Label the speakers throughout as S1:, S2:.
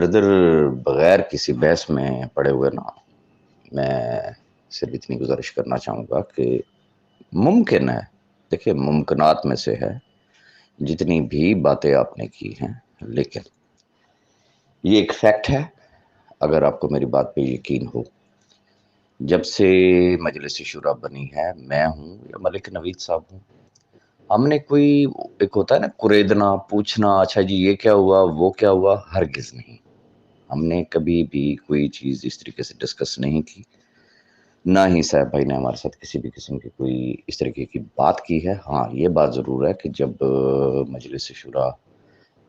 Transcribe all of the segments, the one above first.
S1: Brother, بغیر کسی بحث میں پڑے ہوئے نا، میں صرف اتنی گزارش کرنا چاہوں گا کہ ممکن ہے، دیکھیے ممکنات میں سے ہے جتنی بھی باتیں آپ نے کی ہیں، لیکن یہ ایک فیکٹ ہے. اگر آپ کو میری بات پہ یقین ہو، جب سے مجلس شورا بنی ہے، میں ہوں یا ملک نوید صاحب ہوں، ہم نے کوئی ایک ہوتا ہے نا کریدنا، پوچھنا اچھا جی یہ کیا ہوا وہ کیا ہوا، ہرگز نہیں. ہم نے کبھی بھی کوئی چیز اس طریقے سے ڈسکس نہیں کی، نہ ہی صاحب بھائی نے ہمارے ساتھ کسی بھی قسم کی کوئی اس طریقے کی بات کی ہے. ہاں یہ بات ضرور ہے کہ جب مجلس شورا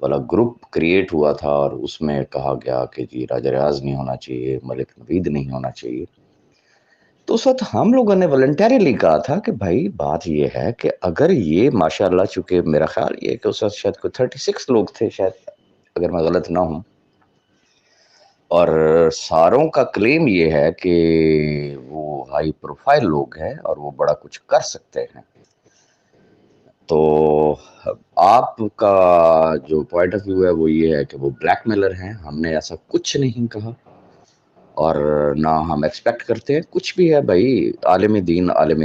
S1: والا گروپ کریٹ ہوا تھا اور اس میں کہا گیا کہ جی راجہ ریاض نہیں ہونا چاہیے، ملک نوید نہیں ہونا چاہیے، تو اس وقت ہم لوگوں نے والنٹیرلی کہا تھا کہ بھائی بات یہ ہے کہ اگر یہ ماشاءاللہ، چونکہ میرا خیال یہ ہے کہ اس وقت شاید کوئی 36 لوگ تھے شاید، اگر میں غلط نہ ہوں، اور ساروں کا کلیم یہ ہے کہ وہ ہائی پروفائل لوگ ہیں اور وہ بڑا کچھ کر سکتے ہیں. تو آپ کا جو پوائنٹ آف ویو ہے وہ یہ ہے کہ وہ بلیک میلر ہیں. ہم نے ایسا کچھ نہیں کہا اور نہ ہم ایکسپیکٹ کرتے ہیں کچھ بھی ہے. بھائی عالم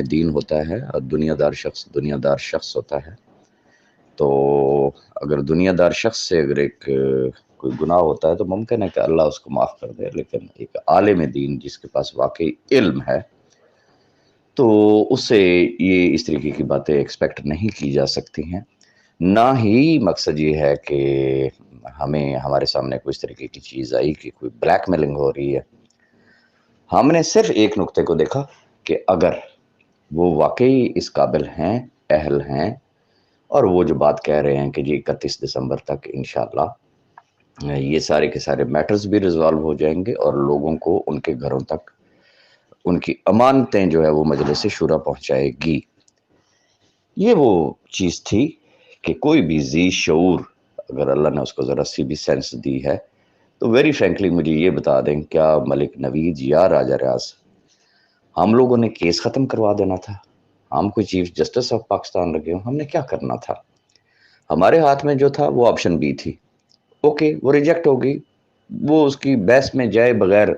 S1: دین ہوتا ہے اور دنیا دار شخص ہوتا ہے. تو اگر دنیا دار شخص سے اگر ایک کوئی گناہ ہوتا ہے تو ممکن ہے کہ اللہ اس کو معاف کر دے، لیکن ایک عالم دین جس کے پاس واقعی علم ہے تو اس سے یہ اس طریقے کی باتیں ایکسپیکٹ نہیں کی جا سکتی ہیں. نہ ہی مقصد یہ ہے کہ ہمیں ہمارے سامنے کوئی اس طریقے کی چیز آئی کہ کوئی بلیک میلنگ ہو رہی ہے. ہم نے صرف ایک نقطے کو دیکھا کہ اگر وہ واقعی اس قابل ہیں، اہل ہیں، اور وہ جو بات کہہ رہے ہیں کہ جی 31 دسمبر تک انشاءاللہ یہ سارے کے سارے میٹرز بھی ریزالو ہو جائیں گے اور لوگوں کو ان کے گھروں تک ان کی امانتیں جو ہے وہ مجلس شورا پہنچائے گی. یہ وہ چیز تھی کہ کوئی بھی ذی شعور، اگر اللہ نے اس کو ذرا سی بھی سینس دی ہے تو ویری فرینکلی مجھے یہ بتا دیں، کیا ملک نوید یا راجہ ریاض ہم لوگوں نے کیس ختم کروا دینا تھا؟ ہم کوئی چیف جسٹس آف پاکستان لگے ہوں، ہم نے کیا کرنا تھا؟ ہمارے ہاتھ میں جو تھا وہ آپشن بی تھی. اوکے وہ ریجیکٹ ہو گئی، وہ اس کی بحث میں جائے بغیر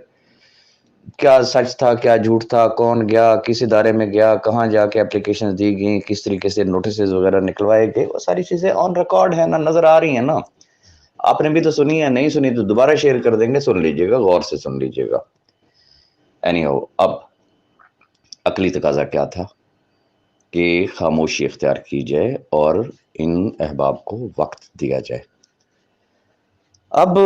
S1: کیا سچ تھا کیا جھوٹ تھا، کون گیا، کس ادارے میں گیا، کہاں جا کے اپلیکیشن دی گئیں، کس طریقے سے نوٹسز وغیرہ نکلوائے گئے، وہ ساری چیزیں آن ریکارڈ ہیں نا، نظر آ رہی ہیں نا. آپ نے بھی تو سنی ہے، نہیں سنی تو دوبارہ شیئر کر دیں گے، سن لیجئے گا، غور سے سن لیجئے گا. اینی ہو، اب عقلی تقاضا کیا تھا کہ خاموشی اختیار کی جائے اور ان احباب کو وقت دیا جائے. اب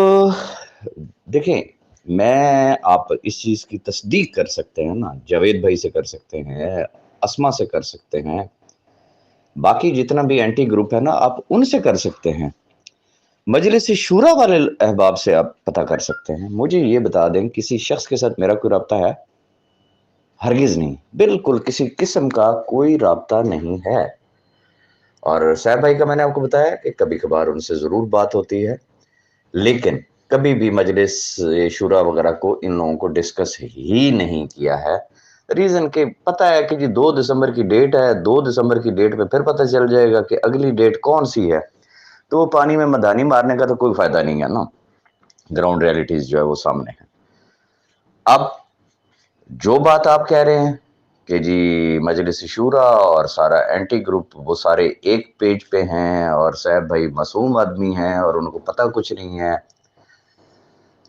S1: دیکھیں، میں آپ اس چیز کی تصدیق کر سکتے ہیں نا، جاوید بھائی سے کر سکتے ہیں، اسما سے کر سکتے ہیں، باقی جتنا بھی اینٹی گروپ ہے نا آپ ان سے کر سکتے ہیں، مجلس شورا والے احباب سے آپ پتہ کر سکتے ہیں. مجھے یہ بتا دیں کسی شخص کے ساتھ میرا کوئی رابطہ ہے؟ ہرگز نہیں، بالکل کسی قسم کا کوئی رابطہ نہیں ہے. اور صاحب بھائی کا میں نے آپ کو بتایا کہ کبھی کبھار ان سے ضرور بات ہوتی ہے، لیکن کبھی بھی مجلس شورا وغیرہ کو ان لوگوں کو ڈسکس ہی نہیں کیا ہے. ریزن کہ پتہ ہے کہ جی 2 دسمبر کی ڈیٹ ہے، 2 دسمبر کی ڈیٹ پہ پھر پتہ چل جائے گا کہ اگلی ڈیٹ کون سی ہے، تو وہ پانی میں مدانی مارنے کا تو کوئی فائدہ نہیں ہے نا. گراؤنڈ ریالٹیز جو ہے وہ سامنے ہے. اب جو بات آپ کہہ رہے ہیں کہ جی مجلس شورا اور سارا اینٹی گروپ وہ سارے ایک پیج پہ ہیں اور صاحب بھائی معصوم آدمی ہیں اور ان کو پتہ کچھ نہیں ہے،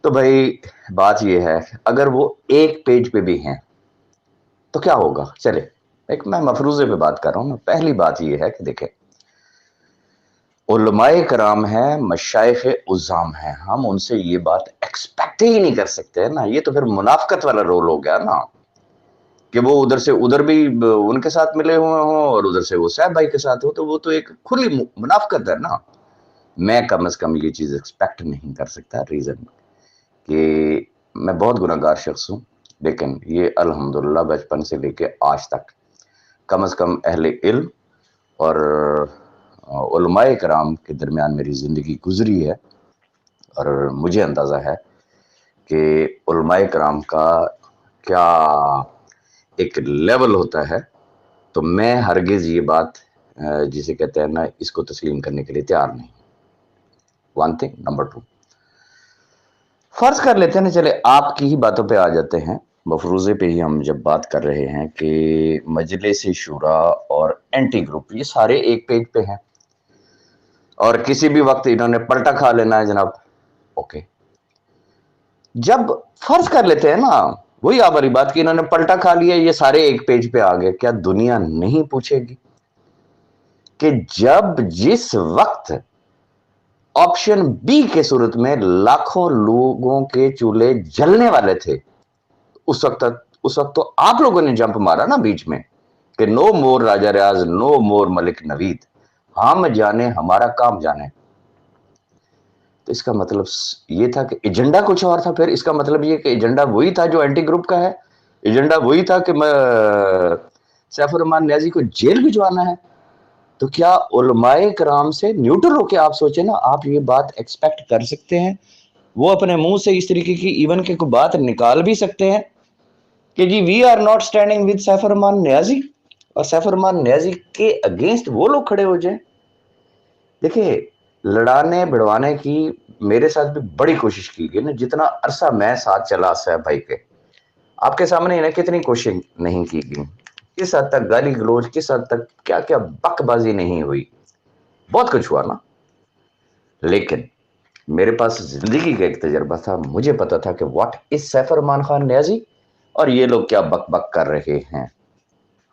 S1: تو بھائی بات یہ ہے اگر وہ ایک پیج پہ بھی ہیں تو کیا ہوگا؟ چلے ایک میں مفروضے پہ بات کر رہا ہوں. پہلی بات یہ ہے کہ دیکھیں، علماء کرام ہیں، مشائخ عظام ہیں، ہم ان سے یہ بات ایکسپیکٹ ہی نہیں کر سکتے نا. یہ تو پھر منافقت والا رول ہو گیا نا کہ وہ ادھر سے ادھر بھی ان کے ساتھ ملے ہوئے ہوں اور ادھر سے وہ صاحب بھائی کے ساتھ ہو، تو وہ تو ایک کھلی منافقت ہے نا. میں کم از کم یہ چیز ایکسپیکٹ نہیں کر سکتا، ریزن کہ میں بہت گناہ گار شخص ہوں، لیکن یہ الحمدللہ بچپن سے لے کے آج تک کم از کم اہل علم اور علماء کرام کے درمیان میری زندگی گزری ہے، اور مجھے اندازہ ہے کہ علماء کرام کا کیا ایک لیول ہوتا ہے. تو میں ہرگز یہ بات جسے کہتے ہیں نا اس کو تسلیم کرنے کے لیے تیار نہیں. One thing. نمبر 2، فرض کر لیتے ہیں نا، چلے آپ کی ہی باتوں پہ آ جاتے ہیں، مفروضے پہ ہی ہم جب بات کر رہے ہیں کہ مجلس شورا اور اینٹی گروپ یہ سارے ایک پیج پہ ہیں اور کسی بھی وقت انہوں نے پلٹا کھا لینا ہے جناب. اوکے، جب فرض کر لیتے ہیں نا، وہی آپ والی بات کہ انہوں نے پلٹا کھا لیا، یہ سارے ایک پیج پہ آ گئے، کیا دنیا نہیں پوچھے گی کہ جب جس وقت آپشن بی کے صورت میں لاکھوں لوگوں کے چولہے جلنے والے تھے، اس وقت تو آپ لوگوں نے جمپ مارا نا بیچ میں کہ نو مور راجہ ریاض، نو مور ملک نوید، ہم جانے ہمارا کام جانے. تو اس کا مطلب یہ تھا کہ ایجنڈا کچھ اور تھا. پھر اس کا مطلب یہ کہ ایجنڈا وہی تھا جو اینٹی گروپ کا ہے، ایجنڈا وہی تھا کہ سیف الرحمان نیازی کو جیل بھجوانا ہے. تو کیا علماء کرام سے نیوٹرل ہو کے آپ سوچیں نا، آپ یہ بات ایکسپیکٹ کر سکتے ہیں؟ وہ اپنے منہ سے اس طریقے کی ایون کے کوئی بات نکال بھی سکتے ہیں کہ جی we are not standing with Saif ur Rahman Niazi, اور سیف الرحمان نیازی کے اگینسٹ وہ لوگ کھڑے ہو جائیں؟ دیکھیں، لڑانے بڑھوانے کی میرے ساتھ بھی بڑی کوشش کی گئی نا، جتنا عرصہ میں ساتھ چلا صاحب بھائی کے، آپ کے سامنے انہیں کتنی کوشش نہیں کی گئی، کس حد تک گالی گلوچ، کس حد تک کیا کیا بک بازی نہیں ہوئی، بہت کچھ ہوا نا. لیکن میرے پاس زندگی کا ایک تجربہ تھا، مجھے پتا تھا کہ واٹ از سیف الرحمان خان نیازی اور یہ لوگ کیا بک بک کر رہے ہیں.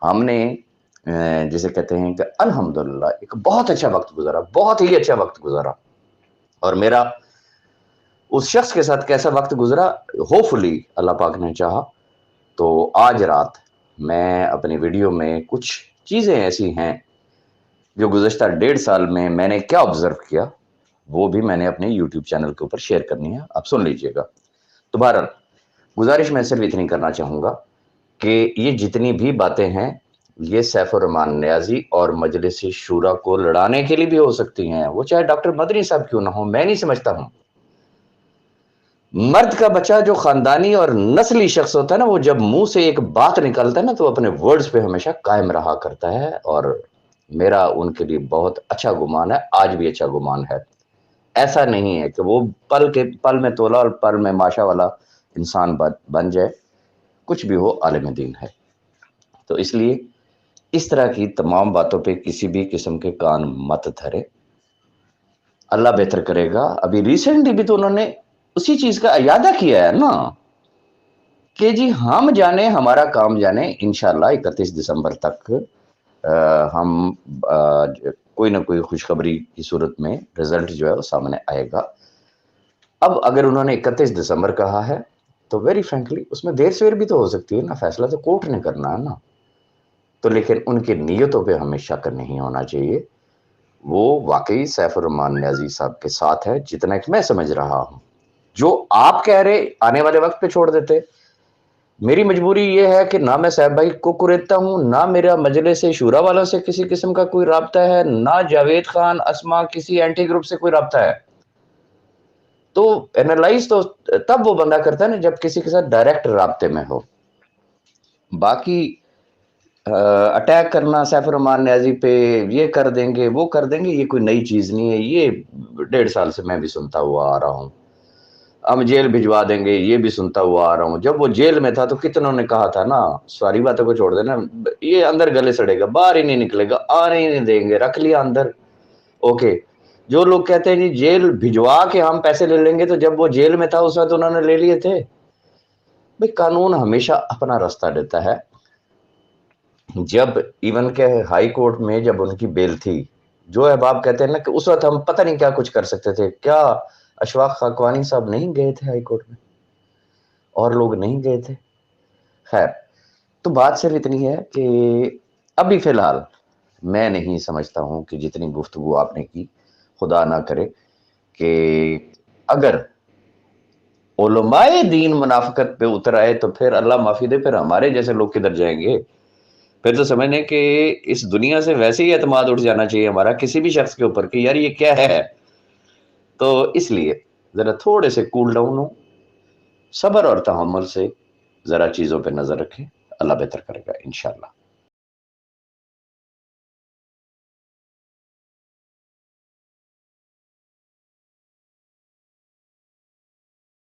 S1: ہم نے جسے کہتے ہیں کہ الحمدللہ ایک بہت اچھا وقت گزارا، بہت ہی اچھا وقت گزارا. اور میرا اس شخص کے ساتھ کیسا وقت گزرا، ہوپ فلی اللہ پاک نے چاہا تو آج رات میں اپنی ویڈیو میں کچھ چیزیں ایسی ہیں جو گزشتہ 1.5 سال میں نے کیا آبزرو کیا، وہ بھی میں نے اپنے یوٹیوب چینل کے اوپر شیئر کرنی ہے، آپ سن لیجئے گا. تو بہرحال گزارش میں صرف اتنی کرنا چاہوں گا کہ یہ جتنی بھی باتیں ہیں یہ سیف الرحمان نیازی اور مجلس شورا کو لڑانے کے لیے بھی ہو سکتی ہیں، وہ چاہے ڈاکٹر مدنی صاحب کیوں نہ ہو. میں نہیں سمجھتا ہوں مرد کا بچہ جو خاندانی اور نسلی شخص ہوتا ہے نا، وہ جب منہ سے ایک بات نکلتا ہے نا تو اپنے ورڈز پہ ہمیشہ قائم رہا کرتا ہے، اور میرا ان کے لیے بہت اچھا گمان ہے، آج بھی اچھا گمان ہے. ایسا نہیں ہے کہ وہ پل میں تولا اور پل میں ماشا والا انسان بن جائے، کچھ بھی ہو عالم دین ہے. تو اس لیے اس طرح کی تمام باتوں پہ کسی بھی قسم کے کان مت دھرے، اللہ بہتر کرے گا. ابھی ریسنٹلی بھی تو انہوں نے اسی چیز کا اعادہ کیا ہے نا کہ جی ہم جانے ہمارا کام جانے، انشاءاللہ 31 دسمبر تک ہم کوئی نہ کوئی خوشخبری کی صورت میں رزلٹ جو ہے وہ سامنے آئے گا. اب اگر انہوں نے 31 دسمبر کہا ہے تو ویری فرینکلی اس میں دیر سویر بھی تو ہو سکتی ہے نا، فیصلہ تو کورٹ نے کرنا ہے نا. تو لیکن ان کی نیتوں پہ ہمیں شک نہیں ہونا چاہیے، وہ واقعی سیف الرحمان نیازی صاحب کے ساتھ ہے جتنا کہ میں سمجھ رہا ہوں. جو آپ کہہ رہے آنے والے وقت پہ چھوڑ دیتے. میری مجبوری یہ ہے کہ نہ میں صاحب بھائی کو قریدتا ہوں، نہ میرا مجلس شورا والوں سے کسی قسم کا کوئی رابطہ ہے، نہ جاوید خان اسما کسی اینٹی گروپ سے کوئی رابطہ ہے. تو اینالائز تو تب وہ بندہ کرتا ہے نا جب کسی کے ساتھ ڈائریکٹ رابطے میں ہو. باقی اٹیک کرنا سیف الرحمان نیازی پہ، یہ کر دیں گے وہ کر دیں گے، یہ کوئی نئی چیز نہیں ہے، یہ 1.5 سال سے میں بھی سنتا ہوا آ رہا ہوں. ہم جیل بھجوا دیں گے، یہ بھی سنتا ہوا آ رہا ہوں. جب وہ جیل میں تھا تو کتنوں نے کہا تھا نا، ساری باتوں کو چھوڑ دینا، یہ اندر گلے سڑے گا، باہر ہی نہیں نکلے گا، آنے ہی نہیں دیں گے، رکھ لیا اندر. اوکے، جو لوگ کہتے ہیں جی جیل بھجوا کے ہم پیسے لے لیں گے، تو جب وہ جیل میں تھا اس وقت انہوں نے لے لیے تھے. بھئی قانون ہمیشہ اپنا راستہ دیتا ہے. جب ایون کے ہائی کورٹ میں جب ان کی بیل تھی، جو احباب کہتے ہیں نا کہ اس وقت ہم پتہ نہیں کیا کچھ کر سکتے تھے، کیا اشفاق خاقوانی صاحب نہیں گئے تھے ہائی کورٹ میں، اور لوگ نہیں گئے تھے. خیر، تو بات صرف اتنی ہے کہ ابھی فی الحال میں نہیں سمجھتا ہوں کہ جتنی گفتگو آپ نے کی، خدا نہ کرے کہ اگر علماء دین منافقت پہ اتر آئے تو پھر اللہ معافی دے، پھر ہمارے جیسے لوگ کدھر جائیں گے. پھر تو سمجھنے کہ اس دنیا سے ویسے ہی اعتماد اٹھ جانا چاہیے ہمارا کسی بھی شخص کے اوپر کہ یار یہ کیا ہے. تو اس لیے ذرا تھوڑے سے کول ڈاؤن ہو، صبر اور تحمل سے ذرا چیزوں پہ نظر رکھیں، اللہ بہتر کرے گا انشاءاللہ.